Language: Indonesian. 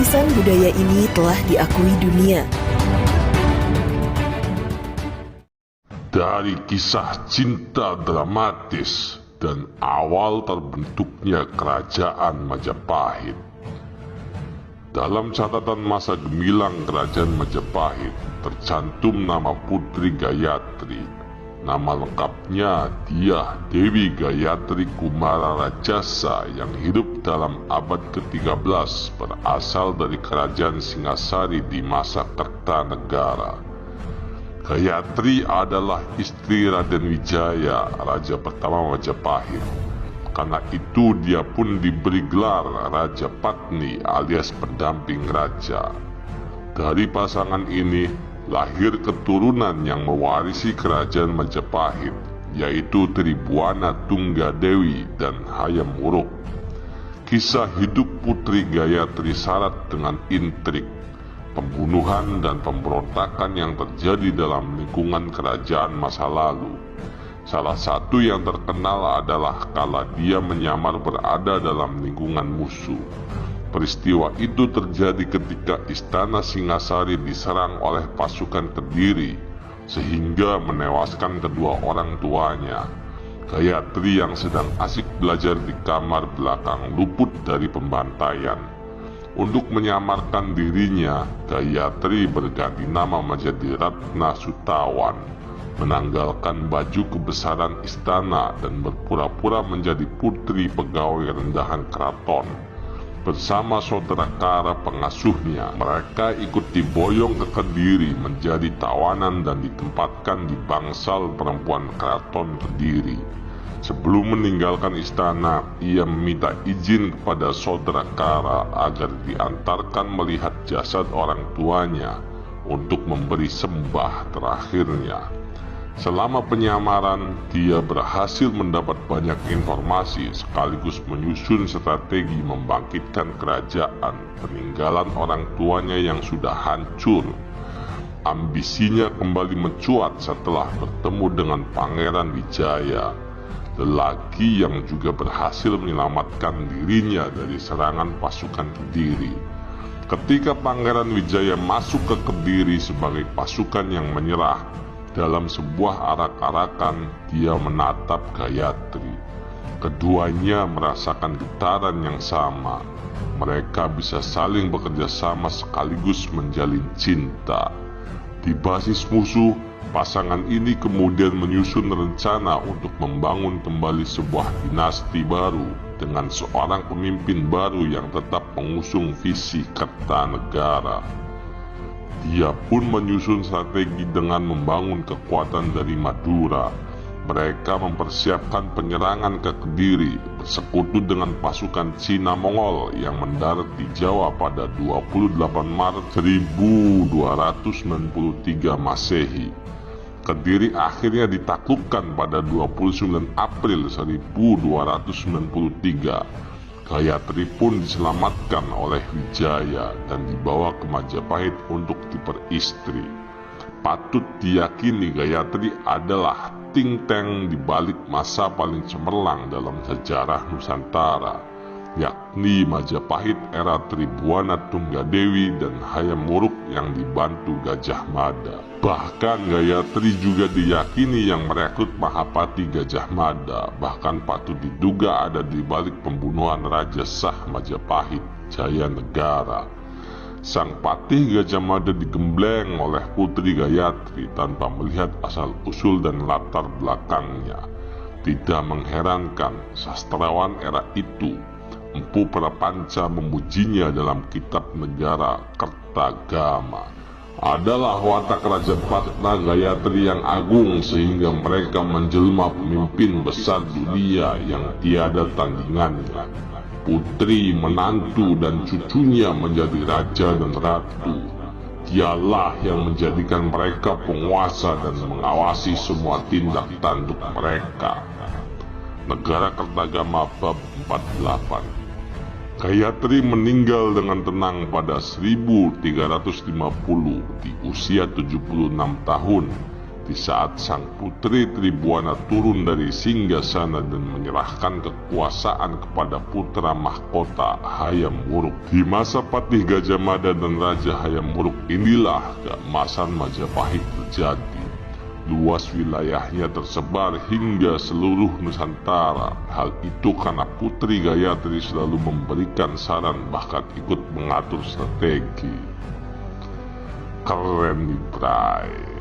warisan budaya ini telah diakui dunia. Dari kisah cinta dramatis dan awal terbentuknya kerajaan Majapahit. Dalam catatan masa gemilang kerajaan Majapahit tercantum nama Putri Gayatri. Nama lengkapnya Dyah Dewi Gayatri Kumara Rajasa yang hidup dalam abad ke-13, berasal dari kerajaan Singasari di masa Kertanegara. Gayatri adalah istri Raden Wijaya, raja pertama Majapahit. Karena itu dia pun diberi gelar Raja Patni alias pendamping raja. Dari pasangan ini lahir keturunan yang mewarisi kerajaan Majapahit, yaitu Tribuana Tunggadewi dan Hayam Wuruk. Kisah hidup Putri Gayatri syarat dengan intrik, pembunuhan dan pemberontakan yang terjadi dalam lingkungan kerajaan masa lalu. Salah satu yang terkenal adalah kala dia menyamar berada dalam lingkungan musuh. Peristiwa itu terjadi ketika istana Singasari diserang oleh pasukan Kediri, sehingga menewaskan kedua orang tuanya. Gayatri yang sedang asik belajar di kamar belakang luput dari pembantaian. Untuk menyamarkan dirinya, Gayatri berganti nama menjadi Ratna Sutawan, menanggalkan baju kebesaran istana dan berpura-pura menjadi putri pegawai rendahan keraton. Bersama saudara kara pengasuhnya, mereka ikut diboyong ke Kediri menjadi tawanan dan ditempatkan di bangsal perempuan keraton Kediri. Sebelum meninggalkan istana, ia meminta izin kepada saudara kara agar diantarkan melihat jasad orang tuanya untuk memberi sembah terakhirnya. Selama penyamaran, dia berhasil mendapat banyak informasi sekaligus menyusun strategi membangkitkan kerajaan peninggalan orang tuanya yang sudah hancur. Ambisinya kembali mencuat setelah bertemu dengan Pangeran Wijaya, lelaki yang juga berhasil menyelamatkan dirinya dari serangan pasukan Kediri. Ketika Pangeran Wijaya masuk ke Kediri sebagai pasukan yang menyerah, dalam sebuah arak-arakan dia menatap Gayatri. Keduanya merasakan getaran yang sama. Mereka bisa saling bekerja sama sekaligus menjalin cinta. Di basis musuh, pasangan ini kemudian menyusun rencana untuk membangun kembali sebuah dinasti baru dengan seorang pemimpin baru yang tetap mengusung visi Kertanegara. Dia pun menyusun strategi dengan membangun kekuatan dari Madura. Mereka mempersiapkan penyerangan ke Kediri, bersekutu dengan pasukan Cina Mongol yang mendarat di Jawa pada 28 Maret 1293 Masehi. Kediri akhirnya ditaklukkan pada 29 April 1293. Gayatri pun diselamatkan oleh Wijaya dan dibawa ke Majapahit untuk diperistri. Patut diyakini Gayatri adalah think tank di balik masa paling cemerlang dalam sejarah Nusantara, yakni Majapahit era Tribuana Tunggadewi dan Hayam Wuruk yang dibantu Gajah Mada. Bahkan Gayatri juga diyakini yang merekrut Mahapati Gajah Mada, bahkan patut diduga ada di balik pembunuhan Raja Sah Majapahit, Jaya Negara. Sang patih Gajah Mada digembleng oleh Putri Gayatri tanpa melihat asal-usul dan latar belakangnya. Tidak mengherankan sastrawan era itu, Empu Prapanca, memujinya dalam kitab negara Kertagama. Adalah watak Raja Patna Gayatri yang agung sehingga mereka menjelma pemimpin besar dunia yang tiada tandingannya. Putri, menantu, dan cucunya menjadi raja dan ratu. Dialah yang menjadikan mereka penguasa dan mengawasi semua tindak tanduk mereka. Negara Kertagama bab 48. Gayatri meninggal dengan tenang pada 1350 di usia 76 tahun Di saat sang putri Tribuana turun dari singgasana dan menyerahkan kekuasaan kepada putra mahkota Hayam Wuruk. Di masa Patih Gajah Mada dan Raja Hayam Wuruk inilah keemasan Majapahit terjadi. Luas wilayahnya tersebar hingga seluruh Nusantara. Hal itu karena Putri Gayatri selalu memberikan saran bahkan ikut mengatur strategi. Keren nih, Bray.